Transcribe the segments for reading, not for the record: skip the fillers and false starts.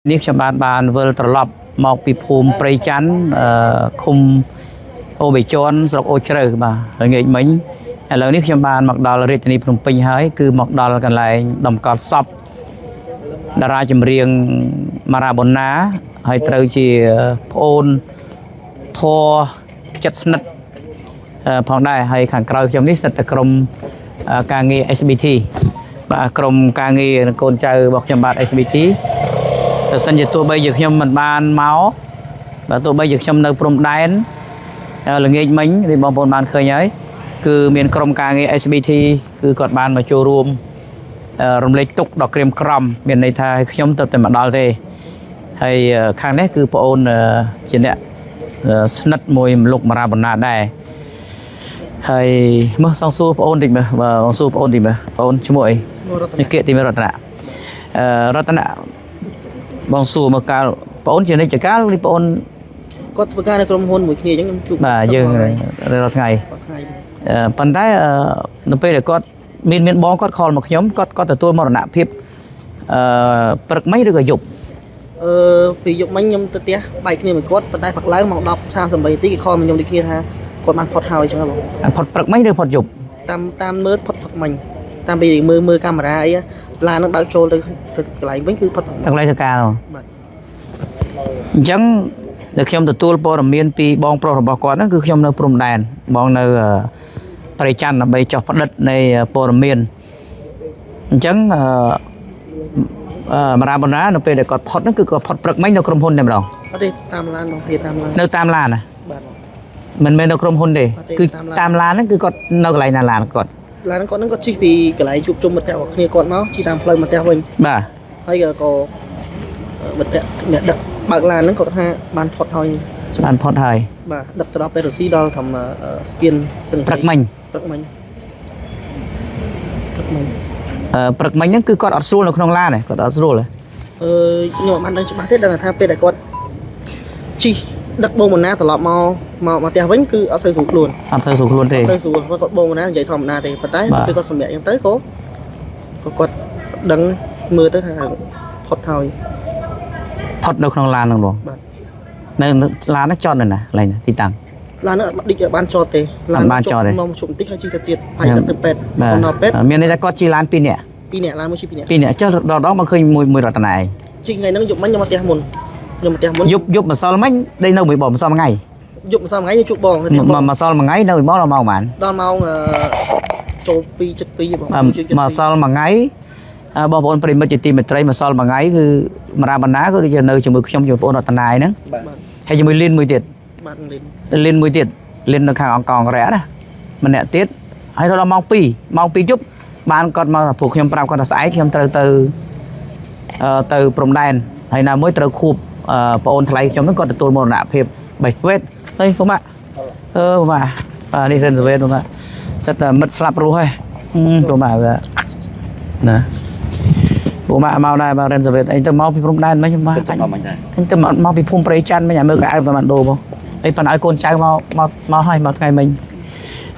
នេះខ្ញុំបានវិលត្រឡប់មកពីភូមិព្រៃច័ន្ទឃុំអូបេជន់ស្រុកអូជ្រៅបាទហើយងាកមិញឥឡូវនេះខ្ញុំបានមកដល់រាជធានីភ្នំពេញហើយគឺមកដល់កន្លែងតម្កល់សពតារាចម្រៀងម៉ារ៉ាបូណាហើយត្រូវជាប្អូនធរចិត្តស្និទ្ធផងដែរហើយខាងក្រៅខ្ញុំនេះស្ថិតតែក្រុមការងារ SBT បាទក្រុមការងារកូនចៅរបស់ខ្ញុំបាទ SBT តែសិនជាទោះបីជាខ្ញុំមិនបានមកបាទទោះបីជាខ្ញុំនៅព្រំដែនល្ងាចមិញឬបងប្អូនបានឃើញហើយគឺមានក្រុមការងារ SBT គឺគាត់បានមកចូលរួមរំលែកទុកដល់ក្រៀមក្រំមានន័យថាខ្ញុំទៅតែមកដល់ទេហើយខាងនេះគឺប្អូនជាអ្នកស្និទ្ធមួយមលុកម៉ារ៉ាបូណាដែរហើយមើលសងសួរប្អូនតិចមើលបងសួរប្អូនតិចមើលប្អូនឈ្មោះអីនេះគៀកទីរតនៈរតនៈបងសួរមកកាលប្អូនជានិច្ចកាលឬប្អូនគាត់ធ្វើការនៅក្រុមហ៊ុនមួយគ្នាអញ្ចឹងខ្ញុំជួបបាទយើងរាល់ថ្ងៃប៉ុន្តែនៅពេលដែលគាត់មានបងគាត់ខលមកខ្ញុំគាត់ទទួលមរណភាពព្រឹកមិញឬក៏យប់ពីយប់មិញខ្ញុំទៅផ្ទះបែកគ្នាមួយគាត់ប៉ុន្តែផឹកឡើងម៉ោង 10:38 នាទីគេខលមកខ្ញុំដូចគ្នាថាគាត់បានផុតហើយអញ្ចឹងបងផុតព្រឹកមិញឬផុតយប់តាមមើលផុតមិញតាមពីមើលកាមេរ៉ាអីឡាននឹងបើកចូលទៅកន្លែងវិញគឺផុតកន្លែងធ្វើការបាទអញ្ចឹងដែលខ្ញុំទទួលព័ត៌មានពីបងប្រុសរបស់គាត់ហ្នឹងគឺខ្ញុំនៅព្រំដែនបងនៅព្រៃច័ន្ទដើម្បីចោះផ្ដិតនៃព័ត៌មានអញ្ចឹងម៉ារ៉ាបូណានៅពេលដែលគាត់ផុតហ្នឹងគឺគាត់ផុតព្រឹកមិញនៅក្រុមហ៊ុនតែម្ដងអត់ទេតាមឡានបងហេតាមឡាននៅតាមឡានណាបាទមិនមែននៅក្រុមហ៊ុនទេគឺតាមឡានហ្នឹងគឺគាត់នៅកន្លែងណាឡានគាត់ឡានគាត់ហ្នឹងគាត់ជិះពីកន្លែងជួបជុំមិត្តភក្តិរបស់គ្នាគាត់មកជិះតាមផ្លូវមកផ្ទះវិញបាទហើយក៏មិត្តភក្តិអ្នកដឹកបើកឡានហ្នឹងគាត់ថាបានផុតហើយបានផុតហើយបាទដឹកទៅដល់ពេរុស៊ីដល់ធម្មស្ពានស្ទឹងព្រឹកមិញព្រឹកមិញព្រឹកមិញហ្នឹងគឺគាត់អត់ស្រួលនៅក្នុងឡានទេគាត់អត់ស្រួលទេខ្ញុំអត់បានដឹងច្បាស់ទេដឹងថាពេលដែលគាត់ជិះដឹកបងម៉ូណាត្រឡប់មកផ្ទះវិញគឺអត់សូវស្រួលខ្លួនអត់សូវស្រួលខ្លួនទេអត់សូវស្រួលគាត់បងម៉ូណានិយាយធម្មតាទេប៉ុន្តែពេលគាត់សម្រាកអញ្ចឹងទៅក៏គាត់ដឹងមើលទៅថាផុតហើយផុតនៅក្នុងឡានហ្នឹងបងបាទនៅឡានហ្នឹងចតនៅណាកន្លែងណាទីតាំងឡានហ្នឹងអត់ឌិចបានចតទេឡានបានចតទេមកជុំបន្តិចហើយជិះទៅទៀតហើយទៅពេទ្យដល់ពេទ្យមានន័យថាគាត់ជិះឡាន2នាក់ឡានមួយជិះ2នាក់ចុះដល់មកឃើញមួយរតនាឯងជិះថ្ងៃហ្នឹងយប់មិញខ្ញុំមកផ្ទះមុនយប់ម្សិលមិញដេកនៅមួយបងម្សិលមួយថ្ងៃយប់ម្សិលមួយថ្ងៃខ្ញុំជួបបងម្សិលមួយថ្ងៃនៅមួយបងដល់ម៉ោងប៉ុន្មានដល់ម៉ោងចូល2:72បងម្សិលមួយថ្ងៃបងប្អូនប្រិមិត្តជាទីមេត្រីម្សិលមួយថ្ងៃគឺម៉ារ៉ាបូណាគឺដូចនៅជាមួយខ្ញុំជាមួយបងប្អូនរតនាឯហ្នឹងហើយជាមួយលីនមួយទៀតបាទលីនមួយទៀតលីននៅខាងអង្គររ៉ែណាម្នាក់ទៀតហើយដល់ម៉ោង2យប់បានគាត់មកពួកខ្ញុំប្រាប់គាត់ថាស្អែកខ្ញុំត្រូវទៅព្រំដែនហើយណាមួយត្រូវខួបប្អូនថ្លៃខ្ញុំហ្នឹងគាត់ទទួលមរណភាពបេះវេតហើយពុកម៉ាក់ពុកម៉ាក់នេះរិនវេតពុកម៉ាក់សិតតែមិត្តស្លាប់រស់ហើយពុកម៉ាក់ណាពុកម៉ាក់មកដែរបាទរិនវេតអីទៅមកពីព្រំដែនមិញមកអញទៅមកពីភូមិព្រៃច័ន្ទមិញឲ្យមើលកៅអៅតែបានដូរបងអីប៉ុន្តែឲ្យកូនចៅមកហើយមកថ្ងៃមិញ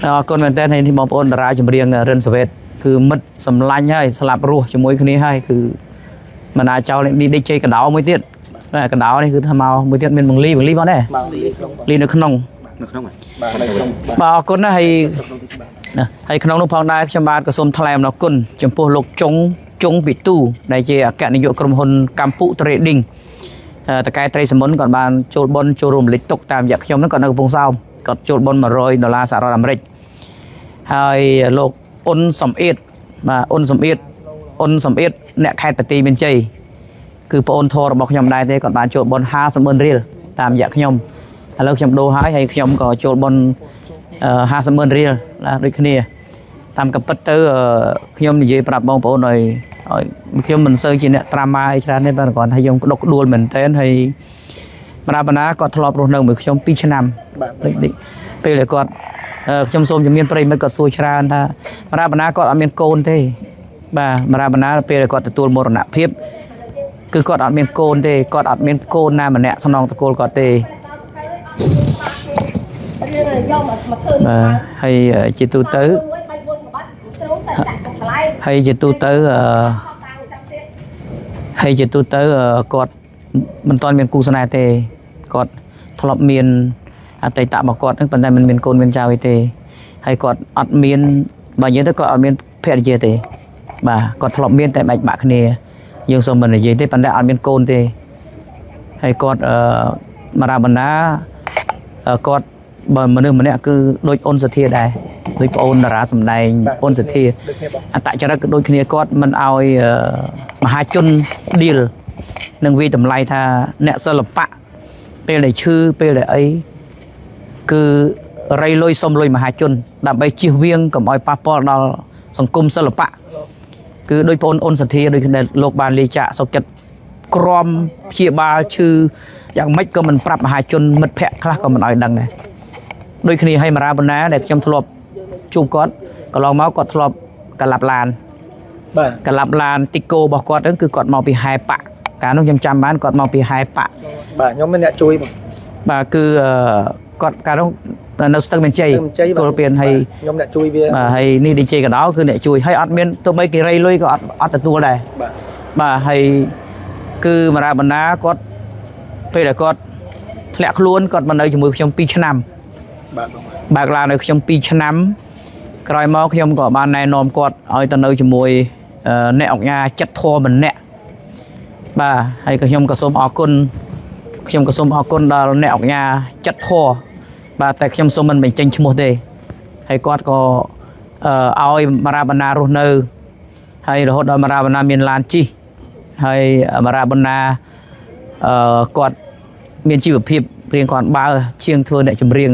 អរគុណមែនតើនេះបងប្អូនតារាចម្រៀងរិនវេតគឺមិត្តសម្លាញ់ហើយស្លាប់រស់ជាមួយគ្នាហើយគឺមិនអាចចោលនេះដេកជ័យកណ្ដោមួយទៀតកណ្ដោនេះគឺថាមកមួយទៀតមានបង្លីបងដែរលីនៅក្នុងបាទអរគុណណាហើយក្នុងនោះផងដែរខ្ញុំបាទក៏សូមថ្លែងអំណរគុណចំពោះលោកចុងពីទូដែលជាអគ្គនាយកក្រុមហ៊ុនកម្ពុជា Trading តកែត្រីសមុនគាត់បានចូលបនចូលរួមលេខទុកតាមរយៈខ្ញុំហ្នឹងគាត់នៅកំពង់សោមគាត់ចូលបន$100សហរដ្ឋអាមេរិកហើយលោកអ៊ុនសំអៀតបាទអ៊ុនសំអៀតអ្នកខេត្តបន្ទាយមានជ័យគឺប្អូនធររបស់ខ្ញុំដែរទេគាត់បានចូលបន$50,000រៀលតាមរយៈខ្ញុំឥឡូវខ្ញុំដូរហើយខ្ញុំក៏ចូលបន$50,000រៀលដូចគ្នាតាមកំពិតទៅខ្ញុំនិយាយប្រាប់បងប្អូនឲ្យខ្ញុំមិនសូវជាអ្នកត្រាំម៉ាអីច្រើនទេប៉ុន្តែគាត់ថាយើងផ្ដុកដួលមែនទែនហើយម៉ារ៉ាបូណាគាត់ធ្លាប់រស់នៅមួយខ្ញុំ2ឆ្នាំដូចពេលដែលគាត់ខ្ញុំសូមជំរាបប្រិមិត្តគាត់សួរច្រើនថាម៉ារ៉ាបូណាគាត់អត់មានកូនទេបាទម៉ារ៉ាបូណាពេលដែលគាត់ទទួលមរណភាពគឺគាត់អត់មានកូនទេគាត់អត់មានកូនណាម្នាក់ស្នងតកូលគាត់ទេបាទហើយជាទូទៅគាត់ មិនតាន់មានគូស្នេហ៍ទេគាត់ធ្លាប់មានអតីតរបស់គាត់ហ្នឹងប៉ុន្តែមិនមានកូនមានចៅអីទេហើយគាត់អត់មានបើនិយាយទៅគាត់អត់មានភរិយាទេបាទគាត់ធ្លាប់មានតែបែកបាក់គ្នាយើងសូមមិននិយាយទេប៉ុន្តែអត់មានកូនទេហើយគាត់មារាបណ្ណាគាត់បើមនុស្សម្នាក់គឺដូចអូនសធាដែរដូចប្អូនតារាសម្ដែងអូនសធាអត្តចរិតក៏ដូចគ្នាគាត់មិនអោយមហាជនឌីលនឹងវាតម្លៃថាអ្នកសិល្បៈពេលដែលឈឺពេលដែលអីគឺរៃលុយសុំលុយមហាជនដើម្បីជៀសវាងកុំឲ្យប៉ះពាល់ដល់សង្គមសិល្បៈគឺដោយបងអូនសធាដូចដែលលោកបានលាចាកសុកចិត្តក្រមព្យាបាលឈឺយ៉ាងម៉េចក៏មិនប្រាប់មហាជនមិត្តភ័ក្តិខ្លះក៏មិនឲ្យដឹងដែរដូចគ្នាឲ្យមារាបណ្ណាដែលខ្ញុំធ្លាប់ជួបគាត់កន្លងមកគាត់ធ្លាប់កលាប់ឡានបាទកលាប់ឡានទីកូរបស់គាត់ហ្នឹងគឺគាត់មកពីហែប៉ាក់កាលនោះខ្ញុំចាំបានគាត់មកពីហែប៉ាក់បាទខ្ញុំមានអ្នកជួយបាទគឺគាត់កាលនោះនៅស្ទឹងមានជ័យគល់ពៀនហើយខ្ញុំអ្នកជួយវាបាទហើយនេះ DJ កដោគឺអ្នកជួយហើយអត់មានទោះបីគេរៃលុយក៏អត់ទទួលដែរបាទហើយគឺមារាបណ្ណាគាត់ពេលដែលគាត់ធ្លាក់ខ្លួនគាត់មកនៅជាមួយខ្ញុំ2ឆ្នាំបាទបើកឡាននៅខ្ញុំ2ឆ្នាំក្រោយមកខ្ញុំក៏បានណែនាំគាត់ឲ្យទៅនៅជាមួយអ្នកអង្គការចិត្តធម៌ម្នាក់បាទហើយក៏ខ្ញុំក៏សូមអរគុណដល់អ្នកអង្គការចិត្តធម៌បាទតែខ្ញុំសូមមិនបញ្ចេញឈ្មោះទេហើយគាត់ក៏ឲ្យមារាបណ្ណារស់នៅហើយរហូតដល់មារាបណ្ណាមានឡានជិះហើយមារាបណ្ណាគាត់មានជីវភាពរៀងគាត់បើជាងធ្វើអ្នកចម្រៀង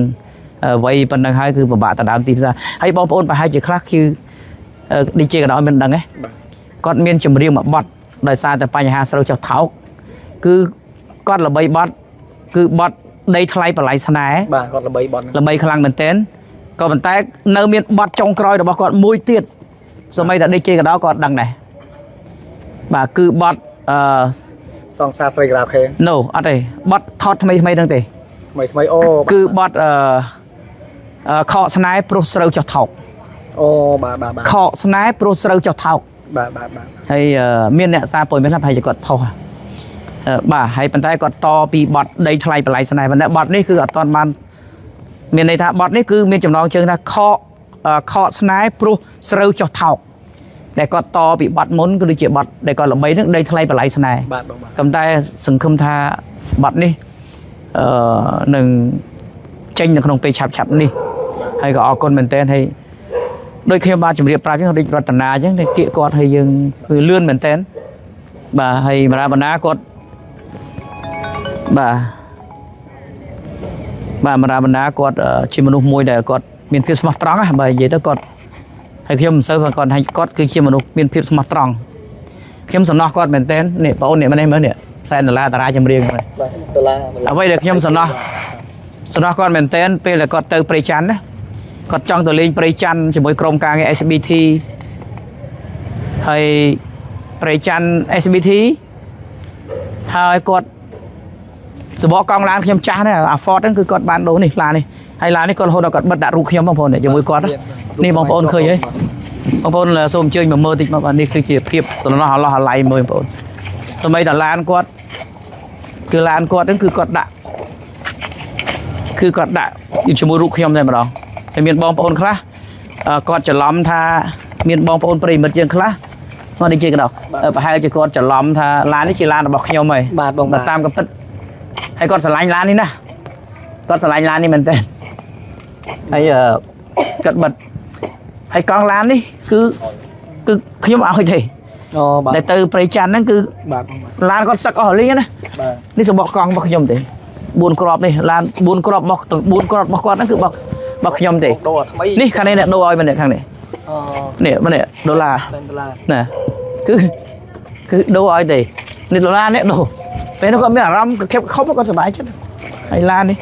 វ័យប៉ុណ្ណឹងហើយគឺពិបាកទៅដើមទីផ្សារហើយបងប្អូនប្រហែលជាខ្លះគឺ DJ ក៏ដោយមិនដឹងទេគាត់មានចម្រៀងមួយបទដោយសារតែបញ្ហាស្រូវចុះថោកគឺគាត់ល្បីបទគឺបទដីថ្លៃបល័យស្នេហ៍បាទគាត់ល្បីបទល្បីខ្លាំងមែនទែនក៏ប៉ុន្តែនៅមានបទចុងក្រោយរបស់គាត់មួយទៀតសម័យតែ DJ ក៏ដោយគាត់ដឹងដែរបាទគឺបទសង្សារស្រីក្រាខេ No អត់ទេបទថតថ្មីហ្នឹងទេថ្មីអូគឺបទខកស្នេហ៍ព្រោះស្រូវចុះថោកអូបាទខកស្នេហ៍ព្រោះស្រូវចុះថោកបាទហើយមានអ្នកសារពុយមែនថាប្រហែលជាគាត់ផុសបាទហើយប៉ុន្តែគាត់តពីបទដីថ្លៃបល័យស្នេហ៍ប៉ុន្តែបទនេះគឺអត់ទាន់បានមានន័យថាបទនេះគឺមានចំណងជើងថាខកស្នេហ៍ព្រោះស្រូវចុះថោកដែលគាត់តពីបទមុនគឺដូចជាបទដែលគាត់ល្បីនឹងដីថ្លៃបល័យស្នេហ៍បាទប៉ុន្តែសង្ឃឹមថាបទនេះនឹងចេញនៅក្នុងពេលឆាប់នេះហើយក៏អរគុណមែនទែនហើយដូចខ្ញុំបានជម្រាបប្រាប់ចឹងដូចរតនាចឹងតែគៀកគាត់ហើយយើងគឺលឿនមែនទែនបាទហើយមារាបណ្ណាគាត់បាទមារាបណ្ណាគាត់ជាមនុស្សមួយដែលគាត់មានភាពស្មោះត្រង់ណាបើនិយាយទៅគាត់ហើយខ្ញុំមិនសូវគាត់ថាគាត់គឺជាមនុស្សមានភាពស្មោះត្រង់ខ្ញុំសំណោះគាត់មែនទែននេះបងអូននេះមើលនេះ$100,000តារាចម្រៀងហ្នឹងដុល្លារអ្វីដែលខ្ញុំសំណោះគាត់មែនទែនពេលដែលគាត់ទៅព្រៃច័ន្ទណាគាត់ចង់ទៅលេងព្រៃច័ន្ទជាមួយក្រុមការងារ SBT ហើយព្រៃច័ន្ទ SBT ហើយគាត់សបកកង់ឡានខ្ញុំចាស់ណាអា Ford ហ្នឹងគឺគាត់បានដូរនេះឡាននេះហើយឡាននេះគាត់រហូតដល់គាត់បិទដាក់រូបខ្ញុំបងប្អូនជាមួយគាត់នេះបងប្អូនឃើញហើយបងប្អូនសូមអញ្ជើញមកមើលតិចមកបាទនេះគឺជាភាពសំណោះអាឡោះអាឡៃមើលបងប្អូនថ្មីដល់ឡានគាត់គឺឡានគាត់ហ្នឹងគឺគាត់ដាក់ជាមួយរូបខ្ញុំតែម្ដងតែមានបងប្អូនខ្លះគាត់ច្រឡំថាមានបងប្អូនប្រិមិត្តយើងខ្លះគាត់និយាយក៏ដល់ប្រហែលជាគាត់ច្រឡំថាឡាននេះជាឡានរបស់ខ្ញុំហីបាទបងតាមកំពិតហើយគាត់ស្រឡាញ់ឡាននេះណាគាត់ស្រឡាញ់ឡាននេះមែនតើហើយគាត់បិទហើយកង់ឡាននេះគឺខ្ញុំឲ្យទេអូបាទតែទៅព្រៃច័ន្ទហ្នឹងគឺបាទឡានគាត់សឹកអស់លីងណាបាទនេះសបកកង់របស់ខ្ញុំទេ4គ្រាប់នេះឡាន4គ្រាប់របស់4គ្រាប់របស់គាត់ហ្នឹងគឺរបស់ខ្ញុំទេដូរថ្មីនេះខាងនេះអ្នកដូរឲ្យម្នាក់ខាងនេះនេះម្នាក់ដុល្លារណាគឺដូរឲ្យទេនេះដុល្លារនេះដូរពេលនោះគាត់មានអារម្មណ៍ខុបគាត់សប្បាយចិត្តហើយឡាននេះ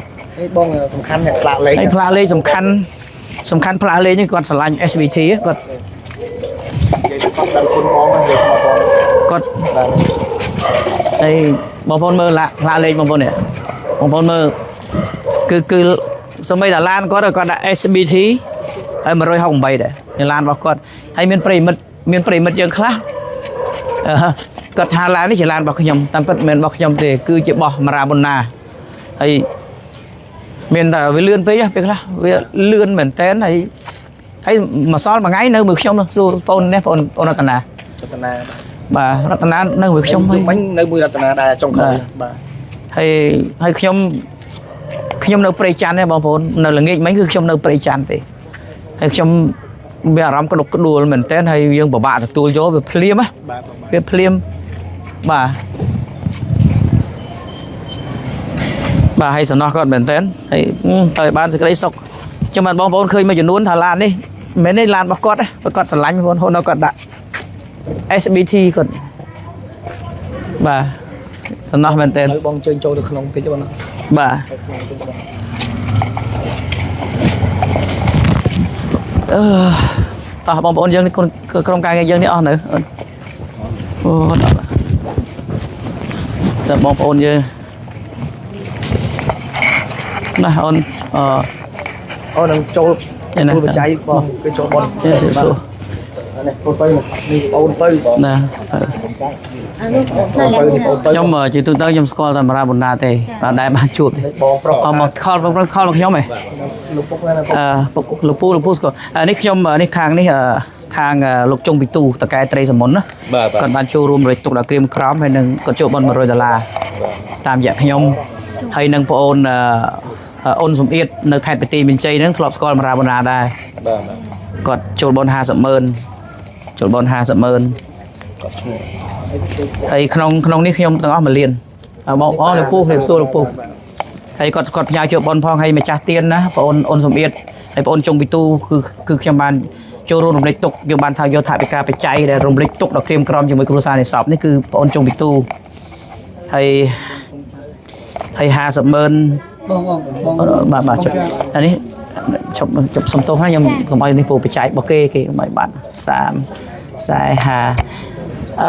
បងសំខាន់អ្នកផ្លាកលេខហើយផ្លាកលេខសំខាន់ផ្លាកលេខនេះគាត់ស្រឡាញ់ SBT គាត់និយាយទៅគាត់ដឹងគុណបងនិយាយមកបងគាត់បាទហើយបងប្អូនមើលផ្លាកលេខបងប្អូននេះបងប្អូនមើលគឺសូម្បីតែឡានគាត់ដាក់ SBT ហើយ168ដែរឡានរបស់គាត់ហើយមានប្រិមិត្តយើងខ្លះ គាត់ថាឡាននេះជាឡានរបស់ខ្ញុំតាមពិតមិនមែនរបស់ខ្ញុំទេគឺជាបោះមារ៉ាប៊ូណាហើយមានតែវាលឿនពេកពេលខ្លះវាលឿនមែនតើហើយមកសល់មួយថ្ងៃនៅមួយខ្ញុំសួរបងនេះបងរតនាបាទរតនានៅមួយខ្ញុំវិញនៅមួយរតនាដែរចុងក្រោយបាទហើយខ្ញុំនៅព្រៃច័ន្ទទេបងប្អូននៅល្ងាចមិញគឺខ្ញុំនៅព្រៃច័ន្ទទេហើយខ្ញុំមានអារម្មណ៍ក្តុកក្តួលមែនតើហើយយើងពិបាកទទួលយកវាភ្លាមណាវាភ្លាមបាទហើយសំណោះគាត់មែនតើហើយទៅបានសេចក្តីសុខចាំបានបងប្អូនឃើញមួយចំនួនថាឡាននេះមិនមែននេះឡានរបស់គាត់ទេគាត់ស្រឡាញ់បងប្អូននៅគាត់ដាក់ SBT គាត់បាទសំណោះមែនតើបងជើញចូលទៅក្នុងពេកបងបាទតោះបងប្អូនយើងនេះក្រុមការងារយើងនេះអស់នៅអូដល់តែបងប្អូនយើងណាអូននឹងចូលបច្ច័យបងគឺចូលបននេះសួរនេះបងទៅនេះបងទៅណាខ្ញុំជាទូទៅខ្ញុំស្គាល់តែមារ៉ាប៊ូណាទេបាទដែលបានជួបបងប្រុសមកខលមកខ្ញុំហ៎លោកពុកណាលោកពូស្គាល់នេះខ្ញុំនេះខាងនេះខាងលោកចុងពីទូតកែត្រីសមុនណាគាត់បានចូលរួមរយទុកដល់ក្រៀមក្រំហើយនឹងគាត់ចូលបន$100តាមរយៈខ្ញុំហើយនឹងបងអូនអូនសំអៀតនៅខេត្តបន្ទាយមានជ័យហ្នឹងធ្លាប់ស្គាល់មារ៉ាប៊ូណាដែរគាត់ចូលបន50,000ចូលបន50,000ហើយក្នុងនេះខ្ញុំទាំងអស់1លានបងលោកពូខ្ញុំសួរលោកពូហើយគាត់ផ្ញើចូលបនផងហើយម្ចាស់ទៀនណាបងអូនសំអៀតហើយបងអូនចុងពីទូគឺខ្ញុំបានចូលរួមរំលេចទុកយកបានថាយកថវិកាបច្ច័យដែលរំលេចទុកដល់ក្រៀមក្រំជាមួយគ្រួសារនៃសពនេះគឺបងអូនចុងពីទូហើយ50,000បាទអានេះជប់សំទោសណាខ្ញុំកុំឲ្យនេះពូបច្ច័យរបស់គេកុំឲ្យបាត់30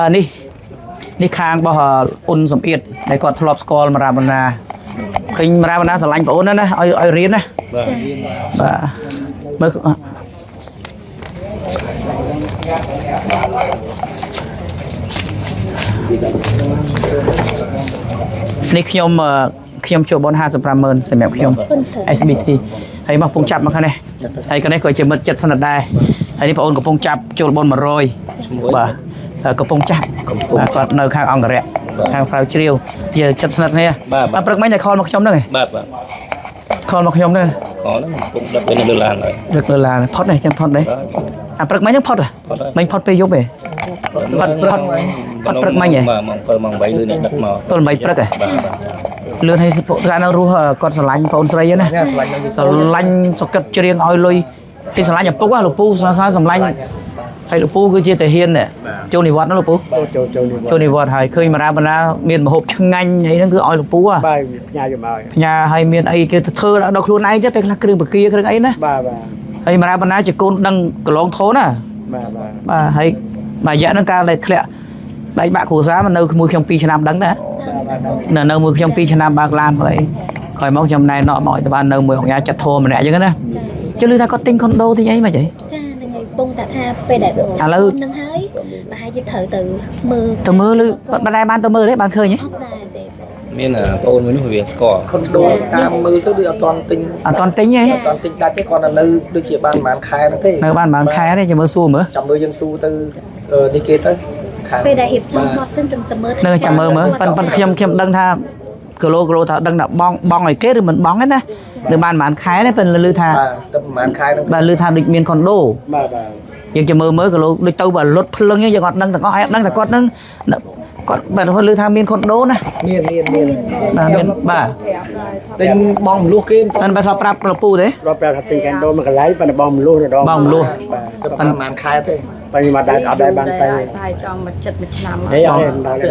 40នេះខាងរបស់អ៊ុនសំអៀតដែលគាត់ធ្លាប់ស្គាល់មារ៉ាប៊ូណាឃើញមារ៉ាប៊ូណាស្រឡាញ់បងអូនណាឲ្យរៀនណាបាទមើលនេះខ្ញុំចូលបន55,000សម្រាប់ខ្ញុំ SBT ហើយមកកំពុងចាប់មកខាងនេះហើយខាងនេះក៏ជាមិត្តចិត្តស្និទ្ធដែរហើយនេះបងអូនកំពុងចាប់ចូលបន100បាទកំពុងចាស់បាទគាត់នៅខាងអង្គរៈខាងស្រាវជ្រាវជាចិត្តស្និទ្ធនេះបាទព្រឹកមិញតែខលមកខ្ញុំហ្នឹងបាទខលមកខ្ញុំហ្នឹងខលហ្នឹងពុកដឹកទៅលើឡានហើយដឹកលើឡានផុតនេះចាំផុតនេះអាព្រឹកមិញហ្នឹងផុតមិញផុតពេលយប់ទេផុតព្រឹកមិញហ៎បាទម៉ោង7ម៉ោង8លឿនដឹកមក7 8ព្រឹកហ៎លឿនឲ្យគាត់នៅរស់គាត់ស្រឡាញ់បងស្រីណាស្រឡាញ់សកិតច្រៀងឲ្យលុយទីស្រឡាញ់ឪពុកលោកពូស្រឡាញ់ហើយលោកពូគឺជាតាហ៊ានចូលនិវត្តន៍ណាលោកពូចូលនិវត្តន៍ហើយឃើញមារ៉ាប៊ូណាមានម្ហូបឆ្ងាញ់អីហ្នឹងគឺឲ្យលោកពូបាទផ្ញើយកមកផ្ញើឲ្យមានអីគេទៅធ្វើដល់ខ្លួនឯងទៅពេលខ្លះគ្រឿងបកាគ្រឿងអីណាបាទហើយមារ៉ាប៊ូណាជាកូនដឹងកន្លងធនណាបាទហើយមួយរយៈហ្នឹងកាលដែលធ្លាក់បែកបាក់គ្រួសារមកនៅជាមួយខ្ញុំ2ឆ្នាំដឹងណានៅមួយខ្ញុំ2ឆ្នាំបើកឡានហើយក្រោយមកខ្ញុំណែនាំមកឲ្យទៅបាននៅមួយអង្គការចាត់ធម៌ម្នាក់អញ្ចឹងណាជឿឮថាគាត់ទិញខុនដូទិញអីមិនហីចានឹងឲ្យពងតាថាពេលដែលឥឡូវនឹងហើយប្រហែលជាត្រូវទៅមើលឬបាត់ដែរបានទៅមើលទេបានឃើញទេមានបងអូនមួយនោះវាស្គាល់ខុនដូតាមមើលទៅដូចអត់ទាន់ទិញទេអត់ទាន់ទិញដាច់ទេគាត់នៅដូចជាបានប្រហែលខែហ្នឹងទេនៅបានប្រហែលខែទេចាំមើលសួរមើលចាំមើលយើងសួរទៅនេះគេទៅពេលដែលរៀបចំមកទៅមើលនឹងចាំមើលប៉ុន្តែខ្ញុំដឹងថាគីឡូថាដឹងថាបងឲ្យគេឬមិនបងទេណានៅបានប្រហែលខែទេប៉ុន្តែឮថាទៅប្រហែលខែហ្នឹងបាទឮថាដូចមានខុនដូបាទយើងចាំមើលគីឡូដូចទៅបើលុតភ្លឹងយើងអត់ដឹងទាំងអស់ឯងដឹងតែគាត់នឹងគាត់បាទគាត់ឮថាមានខុនដូណាមានបាទទិញបងមលុះគេមិនបើធ្លាប់ប្រាប់ប្រពូទេប្រាប់ថាទិញខុនដូមួយកន្លែងប៉ុន្តែបងមលុះម្ដងបងមលុះបាទប្រហែលខែទេបើខ្ញុំអត់ដែរបានទៅហើយចង់មកចិត្តមួយឆ្នាំហេអត់ទេ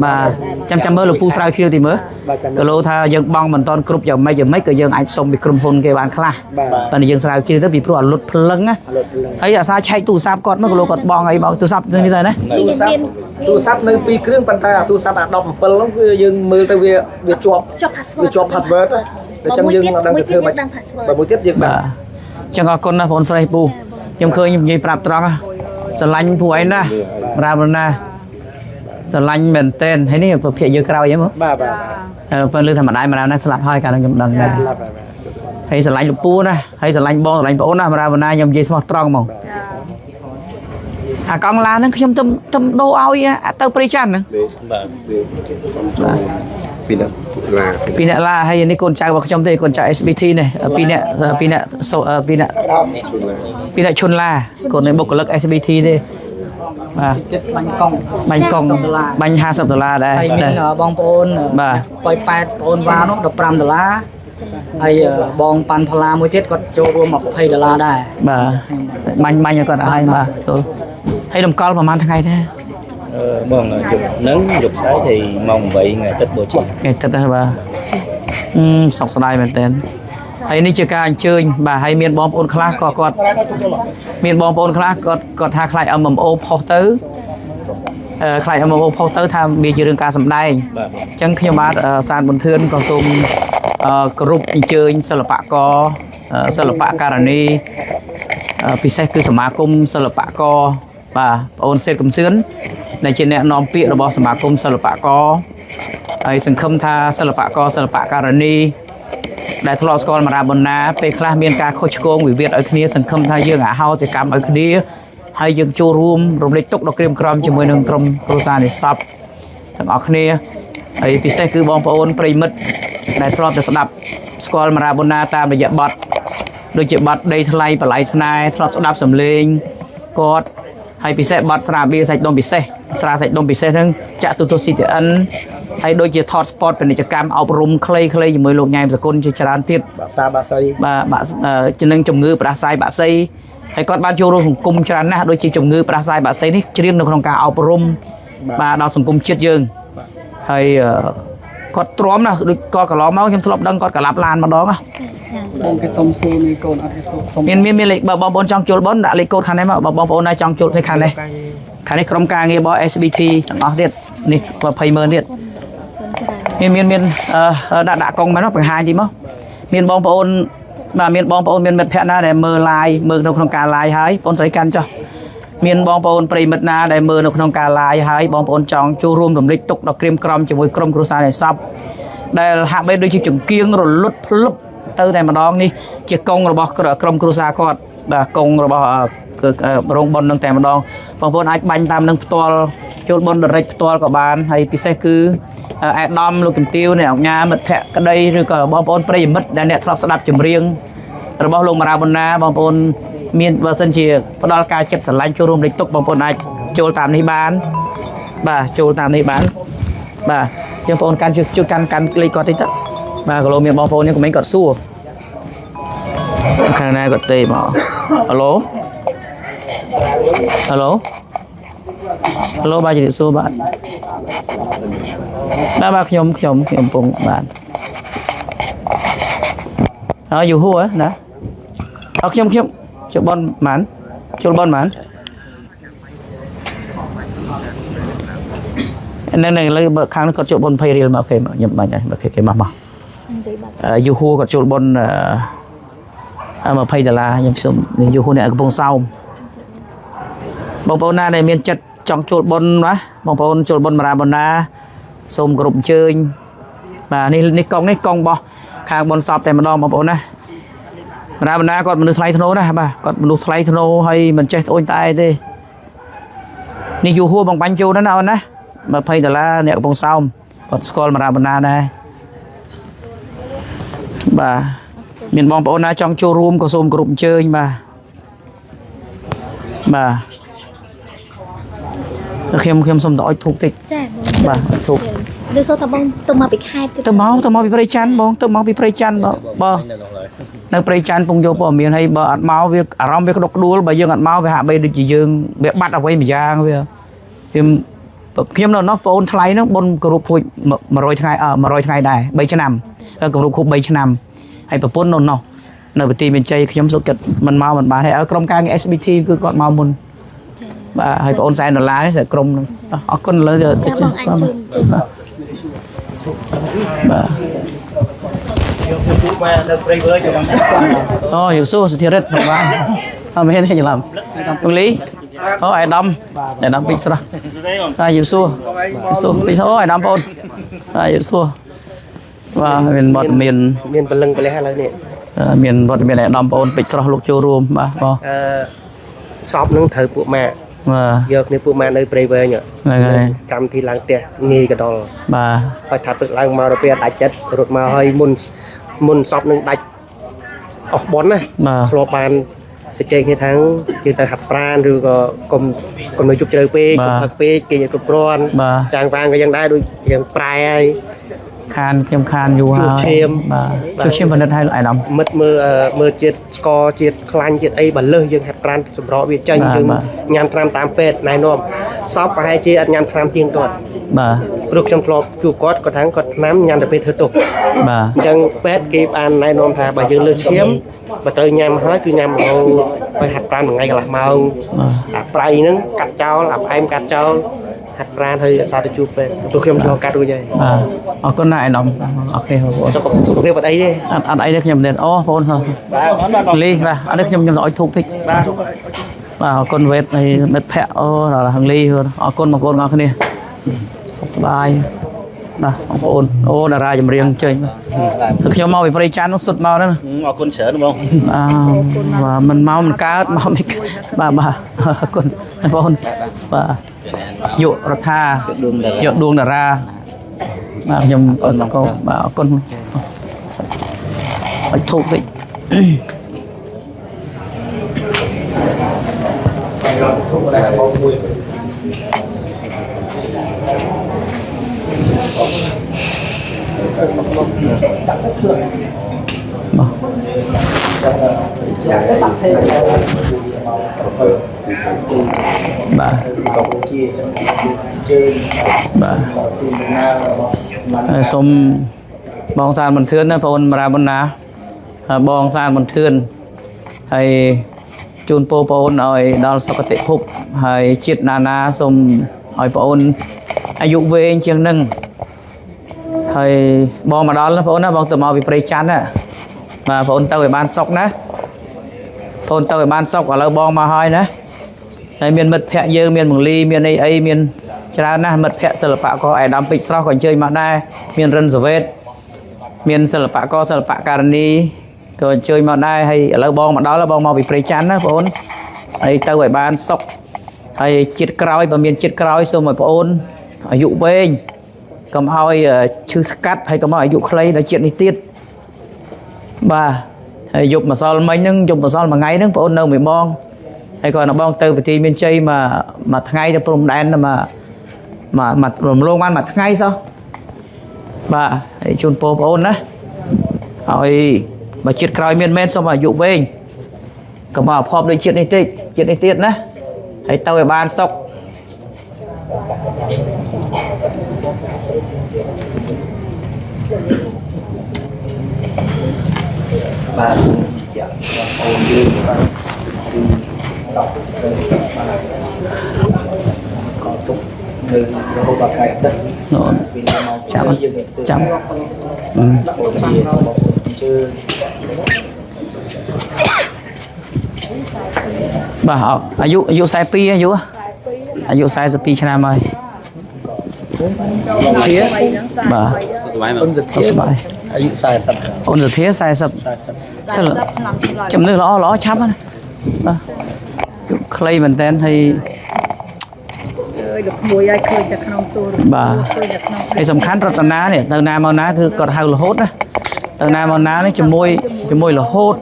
បាទចាំមើលលោកពូស្រាវជ្រាវទីមើលគីឡូថាយើងបងមិនតាន់គ្រប់យ៉ាងម៉េចក៏យើងអាចសុំពីក្រុមហ៊ុនគេបានខ្លះតែយើងស្រាវជ្រាវទៅពីព្រោះអលុតភ្លឹងណាហើយអាសាឆែកទូរស័ព្ទគាត់មើលគីឡូគាត់បងអីបងទូរស័ព្ទនេះទៅណាទូរស័ព្ទនៅ2គ្រឿងប៉ុន្តែអាទូរស័ព្ទអា17ហ្នឹងគឺយើងមើលទៅវាជាប់ password អញ្ចឹងយើងអត់ដឹងទៅធ្វើមិនបើមួយទៀតយើងបាទអញ្ចឹងអរគុណណាបងស្រីពូខ្ញុំឃើញនិយាយប្រាប់ត្រង់ស្រឡាញ់ពួកឯងណាប្រាំណាស្រ ស្រឡាញ់មែនតែនហើយនេះប្រភេទយើងក្រោយហ្នឹងមើល បាទបាទ ពេលលើធម្មតាម្ដងណាស្លាប់ហើយកាលខ្ញុំដឹងដែរ ស្លាប់ហើយ ហើយស្រឡាញ់លពូណាហើយស្រឡាញ់បងស្រឡាញ់ប្អូនណាម្ដងណាខ្ញុំនិយាយស្មោះត្រង់ហ្មងអាកង់ឡានហ្នឹងខ្ញុំទៅដូរឲ្យទៅព្រៃច័ន្ទហ្នឹង បាទ ពីអ្នកឡា ពីអ្នកឡាហើយនេះកូនចៅរបស់ខ្ញុំទេកូនចៅ SBT នេះពីអ្នកឈុនឡាកូននៃបុគ្គលិក SBT ទេបាទ ចិត្តបាញ់កង់ បាញ់កង់បាញ់$50ដែរ ហើយមានបងប្អូន បាទ ប៉យប៉ែតបងប្អូនវ៉ានោះ$15ហើយបងប៉ាន់ផល្លាមួយទៀតគាត់ចូលរួម$20ដែរ បាទបាញ់ឲ្យគាត់ឲ្យបាទចូលហើយតម្កល់ប្រហែលថ្ងៃដែរ បងយប់ហ្នឹងយប់ស្អែកthìម៉ោង8ថ្ងៃទឹកបូជា ថ្ងៃទឹកដែរបាទសោកស្ដាយមែនតើហើយនេះជាការអញ្ជើញបាទហើយមានបងប្អូនខ្លះក៏គាត់មានបងប្អូនខ្លះគាត់ថាខ្លាច MMO ផុសទៅខ្លាច MMO ផុសទៅថាវាជារឿងការសម្ដែង បាទ អញ្ចឹងខ្ញុំបាទសានប៊ុនធឿនក៏សូមគ្រប់អញ្ជើញសិល្បករសិល្បករនីពិសេសគឺសមាគមសិល្បករបាទបងអូនសេតកំសឿនដែលជាអ្នកនាំពាក្យរបស់សមាគមសិល្បករហើយសង្ឃឹមថាសិល្បករសិល្បករនីដែលធ្លាប់ស្គាល់មារាប៊ុនណាពេលខ្លះមានការខុសឆ្គងវិវាទឲ្យគ្នាសង្ឃឹមថាយើងអាហោសិកម្មឲ្យគ្នាហើយយើងចូលរួមរំលែកទុក្ខដ៏ក្រៀមក្រំជាមួយនឹងក្រុមគ្រួសារនិស្សិតទាំងអស់គ្នាហើយពិសេសគឺបងប្អូនប្រិមិត្តដែលធ្លាប់តែស្ដាប់ស្គាល់មារាប៊ុនណាតាមរយៈបទដូចជាបទដីថ្លៃបល័យស្នេហ៍ធ្លាប់ស្ដាប់សំឡេងគាត់ហើយពិសេសបទស្រាបៀរសាច់ដុំពិសេសស្រាសាច់ដុំពិសេសហ្នឹងចាក់ទូទស្សន៍ CTN ហើយដូចជាថតស្ពតពាណិជ្ជកម្មអប់រំខ្លីៗជាមួយលោកញ៉ែមសគុណជាច្រើនទៀត បាសាបាសី បាទជំនឹងជំងឺផ្ដាសាយបាក់សីហើយគាត់បានចូលរួមសង្គមច្រើនណាស់ដូចជាជំងឺផ្ដាសាយបាក់សីនេះច្រៀងនៅក្នុងការអប់រំបាទដល់សង្គមជាតិយើងហើយគាត់ទ្រាំណាស់ដូចគាត់កន្លងមកខ្ញុំធ្លាប់ដឹងគាត់កលាប់ឡានម្ដងណា បងគេសុំសួរមីកូនអត់គេសុំ មានលេខបងប្អូនចង់ចូលបនដាក់លេខកូដខាងនេះមកបងប្អូនណាចង់ចូលនេះខាងនេះក្រុមការងាររបស់ SBT ទាំងអស់ទៀតនេះ200000ទៀតមានដាក់កង់មែនបង្ហាញទីមកមានបងប្អូនបាទមានបងប្អូនមានមិត្តភ័ក្តិណាដែលមើល live មើលនៅក្នុងការ live ហើយបងស្រីកាន់ចុះមានបងប្អូនប្រិមិត្តណាដែលមើលនៅក្នុងការ live ហើយបងប្អូនចង់ចូលរួមរំលែកទុក្ខដ៏ក្រៀមក្រំជាមួយក្រុមគ្រួសារនៃសពដែលហាក់បីដូចជាចង្គៀងរលត់ភ្លឹបទៅតែម្ដងនេះជាកង់របស់ក្រុមគ្រួសារគាត់បាទកង់របស់រោងបុណ្យនឹងតែម្ដងបងប្អូនអាចបាញ់តាមនឹងផ្ទាល់ចូលបុណ្យដរិចផ្ទាល់ក៏បានហើយពិសេសគឺអាយដាមលោកជំទាវអ្នកអង្គការមិត្តភ័ក្តិក្តីឬក៏បងប្អូនប្រិយមិត្តដែលអ្នកធ្លាប់ស្ដាប់ចម្រៀងរបស់លោកមារាប៊ុនណាបងប្អូនមានបើសិនជាផ្ដល់ការចិត្តស្រឡាញ់ចូលរួមលេខទុកបងប្អូនអាចចូលតាមនេះបានបាទចូលតាមនេះបានបាទយើងបងប្អូនកាន់ជួយកាន់លេខគាត់តិចទៅបាទក៏លោកមានបងប្អូននេះក៏មិនគាត់សួរខាងណាគាត់ទេមកហៅឡូបាទជិះសួរបាទបាទខ្ញុំពងបាទហើយយូហួរណាអើខ្ញុំចូលបនហ្មងចូលបនហ្មងនៅលើខាងនេះគាត់ចូលបន20រៀលមកអូខេខ្ញុំបាញ់ហើយអូខេគេមកយូហួរគាត់ចូលបន$20ខ្ញុំសុំយូហួរអ្នកកំពង់សោមបងប្អូនណាដែលមានចិត្តចង់ចូលបុណ្យណាបងប្អូនចូលបុណ្យមារាប៊ុនណាសូមគោរពអញ្ជើញបាទនេះកង់របស់ខាងបុណ្យសពតែម្ដងបងប្អូនណាមារាប៊ុនណាគាត់មនុស្សថ្លៃធ្នូណាបាទគាត់មនុស្សថ្លៃធ្នូហើយមិនចេះត្អូញត្អែទេនេះយូហួរបងបាញ់ចូលណាអូនណា$20អ្នកកំពង់សោមគាត់ស្គាល់មារាប៊ុនណាដែរបាទមានបងប្អូនណាចង់ចូលរួមក៏សូមគោរពអញ្ជើញបាទខ្ញុំសុំតអុចធូបតិចចាបាទធូប ដូចសូថាបងទៅមកពីខេត្តទៅមកពីព្រៃច័ន្ទបងទៅមកពីព្រៃច័ន្ទបងនៅព្រៃច័ន្ទពងយកព័ត៌មានហើយបើអត់មកវាអារម្មណ៍វាក្តុកក្តួលបើយើងអត់មកវាហាក់បីដូចជាយើងវាបាត់អ្វីមួយយ៉ាងវាខ្ញុំនៅនោះបងអូនថ្លៃនោះបុណ្យគោរពខួប100ថ្ងៃដែរ3ឆ្នាំគោរពខួប3ឆ្នាំហើយប្រពន្ធនៅនោះនៅប្រទីមានជ័យខ្ញុំសុខចិត្តមិនមកមិនបានហើយក្រុមការងារ SBT គឺគាត់មកមុនបាទហើយបងអូន$100នេះតែក្រុមនឹងអរគុណលើទៅបាទអូយូស៊ូសធិរិទ្ធបាទអត់មែនទេច្រឡំពងលី អូអាយដាមពីស្រះហើយយូរសួរពីអូអាយដាមបងហើយយូរសួរបាទមានវត្តមាន ពលឹងប្រលេះឥឡូវនេះ មានវត្តមានអាយដាមបងពេជ្រស្រស់លោកចូលរួមបាទបង សពនឹងត្រូវពួកម៉ាក់ បាទ យកគ្នាពួកម៉ាក់នៅព្រៃវែង ហ្នឹងហើយ កម្មវិធីឡើងផ្ទះងាយកដល់ បាទ ហើយថាទឹកឡើងមកទៅពេលដាច់ចិត្តរត់មកហើយមុនសពនឹងដាច់អស់បនណា បាទ ឆ្លប់បានទៅជែកគ្នាថាយើងទៅហាត់ប្រានឬក៏កុំនៅជប់ជ្រៅពេកកុំផឹកពេកគេគ្រប់គ្រាន់ បាទ ចាងវាងក៏យ៉ាងដែរដូចយើងប្រែហើយ ខានខ្ញុំខានយូរហើយ ជួបឈាម បាទជួបឈាមបណ្ឌិតហើយអាយដាម មិត្តមើលជាតិស្ករជាតិខ្លាញ់ជាតិអីបើលើសយើងហាត់ប្រានសម្រក់វាចាញ់យើងញ៉ាំត្រាំតាមពេទ្យណែនាំសពប្រហែលជាអត់ញ៉ាំត្រាំទៀងទាត់ បាទ ព្រោះខ្ញុំធ្លាប់ជួបគាត់គាត់ថាគាត់ថ្នាំញ៉ាំតែពេលធ្វើទុក បាទ អញ្ចឹងពេទ្យគេបានណែនាំថាបើយើងលើសឈាមបើត្រូវញ៉ាំហើយគឺញ៉ាំរហូតទៅហាត់ប្រានមួយថ្ងៃកន្លះម៉ោងអាប្រៃហ្នឹងកាត់ចោលអាផ្អែមកាត់ចោលហាត់ប្រានហើយអត់សារទៅជួបពេទ្យព្រោះខ្ញុំឆ្លងកាត់រួចហើយ បាទអរគុណណាស់អាយដាមអូខេបង សុខភាពអត់អីទេ អត់អីទេខ្ញុំមិនអូបងលីបាទអត់នេះខ្ញុំឲ្យធូបតិចបាទអរគុណវេតហើយមិត្តភ័ក្តិអូដល់ហងលីអរគុណបងប្អូនទាំងអស់គ្នាសប្បាយបាទបងប្អូនអូតារាចម្រៀងចេញខ្ញុំមកពីព្រៃច័ន្ទនោះសុទ្ធមកហ្នឹង អរគុណច្រើនបង បាទមិនមកមិនកើតមកមិនបាទបាទអរគុណបងប្អូនបាទយុរដ្ឋាយកដួងតារាបាទខ្ញុំអរគុណបាទអរគុណឲ្យធូបតិច បាទសូមបងសានមន្ទឿនណាបងអូនមារាបណ្ណាបងសានមន្ទឿនហើយជូនពរបងអូនឲ្យដល់សុគតិភពហើយជាតិណាសូមឲ្យបងអូនអាយុវែងជាងនឹងហើយបងមកដល់ណាបងអូនណាបងទៅមកពីព្រៃច័ន្ទណាបាទបងអូនទៅឲ្យបានសុខណាបងអូនទៅឲ្យបានសុខឥឡូវបងមកហើយណាហើយមានមិត្តភ័ក្តិយើងមានបង្លីមានអីមានច្រើនណាស់មិត្តភ័ក្តិសិល្បករអាយដាមពេជ្រស្រស់ក៏អញ្ជើញមកដែរមានរិនសវេតមានសិល្បករសិល្បករនីក៏អញ្ជើញមកដែរហើយឥឡូវបងមកដល់បងមកពីព្រៃច័ន្ទណាបងអូនហើយទៅឲ្យបានសុខហើយជាតិក្រោយបើមានជាតិក្រោយសូមឲ្យបងអូនអាយុវែងកុំឲ្យឈឺស្កាត់ហើយកុំឲ្យអាយុខ្លីដល់ជាតិនេះទៀតបាទហើយយប់ម្សិលមិញហ្នឹងយប់ម្សិលមួយថ្ងៃហ្នឹងបងអូននៅមួយបងហើយក៏បងទៅពិធីមានជ័យមួយថ្ងៃទៅព្រំដែនមករំលងបានមួយថ្ងៃសោះបាទហើយជូនពរបងអូនណាឲ្យបើជាតិក្រោយមានមែនសូមអាយុវែងកុំឲ្យផប់ដូចជាតិនេះទៀតណាហើយទៅឲ្យបានសុខបាទជាអូនយើងបាទក៏ទុកនៅរហូតដល់ថ្ងៃអាទិត្យចាំជាចំបងជើបាទអាយុ42អាយុ42ឆ្នាំហើយបាទសុខសប្បាយមកសុខសប្បាយអាយុ40អូនសធា40សិលចំនួនល្អឆាប់ណាបាទខ្លីមែនតើហើយលោកមួយឲ្យឃើញតែក្នុងទូរបាទហើយសំខាន់រតនានេះទៅណាមកណាគឺគាត់ហៅរហូតណាទៅណាមកណានេះជាមួយរហូត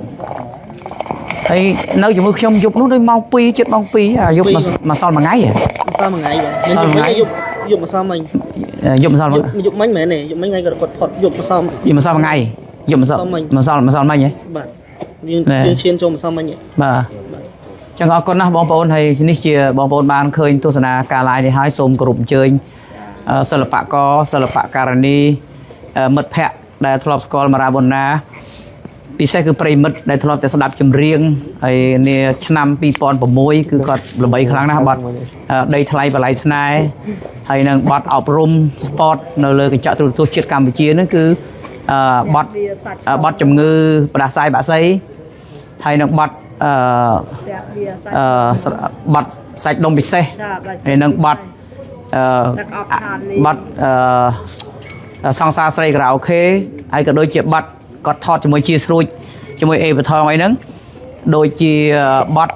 ហើយនៅជាមួយខ្ញុំយប់នោះដូចម៉ោង2ជិតម៉ោង2អាយប់មកសល់មួយថ្ងៃហ៎សល់មួយថ្ងៃសល់មួយថ្ងៃយប់មកសល់មិញយប់មកសល់យប់មិញមែនទេយប់មិញថ្ងៃគាត់ផុតយប់មកសល់យប់មកសល់មួយថ្ងៃយប់មកសល់មិញហ៎បាទយើងឈានចូលមកសល់មិញបាទចឹងអរគុណណាស់បងប្អូនហើយនេះជាបងប្អូនបានឃើញទស្សនាការ live នេះហើយសូមគោរពអញ្ជើញសិល្បករសិល្បករនីមិត្តភ័ក្តិដែលធ្លាប់ស្គាល់មារាបណ្ណាពិសេសគឺប្រិមិត្តដែលធ្លាប់តែស្ដាប់ចម្រៀងហើយនាឆ្នាំ2006គឺគាត់ល្បីខ្លាំងណាស់បាត់ដីថ្លៃបល័យស្នេហ៍ហើយនឹងបាត់អប់រំ sport នៅលើកញ្ចក់ទូរទស្សន៍ជាតិកម្ពុជាហ្នឹងគឺបាត់ជំងឺផ្ដាសាយបាក់សីហើយនឹងបាត់ បាត់សាច់ដុំពិសេសហើយនឹងបាត់បាត់សង្សារស្រីក្រៅអូខេហើយក៏ដូចជាបាត់គាត់ថតជាមួយជាស្រួចជាមួយអេបថងអីហ្នឹងដូចជាបាត់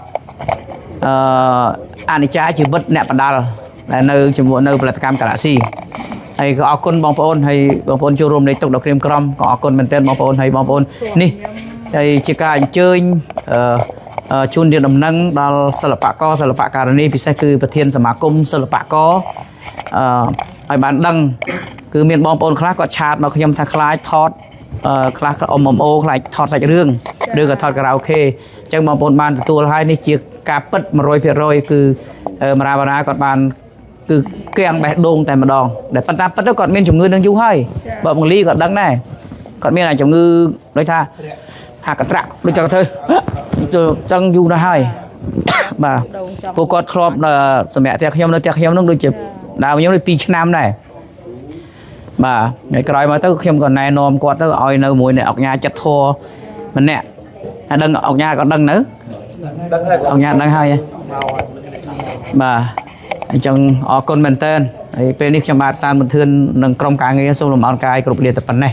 អនិច្ចាជីវិតអ្នកបណ្ដាលដែលនៅជាមួយនៅផលិតកម្ម Galaxy ហើយក៏អរគុណបងប្អូនហើយបងប្អូនចូលរួមលេខទុកដល់ក្រៀមក្រំក៏អរគុណមែនទែនបងប្អូនហើយបងប្អូននេះហើយជាការអញ្ជើញជូនជាដំណឹងដល់សិល្បករសិល្បករនីពិសេសគឺប្រធានសមាគមសិល្បករឲ្យបានដឹងគឺមានបងប្អូនខ្លះគាត់ឆាតមកខ្ញុំថាខ្លាចថតខ្លះអ៊ំអូខ្លាចថតសាច់រឿងឬក៏ថតខារ៉ាអូខេអញ្ចឹងបងប្អូនបានទទួលហើយនេះជាការពិត 100%គឺមរាបារាគាត់បានគឺគេអង្គបេះដូងតែម្ដងដែលប៉ុន្តែពិតទៅគាត់មានជំងឺនឹងយូរហើយបើបងលីគាត់ដឹងដែរគាត់មានជំងឺដូចថាហាក់កត្រាក់ដូចចង់ធ្វើចឹងយូរណាស់ហើយបាទពួកគាត់ធ្លាប់សម្រាប់ផ្ទះខ្ញុំនៅផ្ទះខ្ញុំនោះដូចជាដើមខ្ញុំនេះ2ឆ្នាំដែរបាទហើយក្រោយមកទៅខ្ញុំក៏ណែនាំគាត់ទៅឲ្យនៅមួយអ្នកអង្គញាចិត្តធរម្នាក់ហើយដឹងអង្គញាក៏ដឹងនៅអង្គញាដឹងហើយបាទអញ្ចឹងអរគុណមែនតើហើយពេលនេះខ្ញុំបាទសានបន្ទឿននឹងក្រុមការងារសូមលំអរកាយគ្រប់លាតែប៉ុណ្ណេះ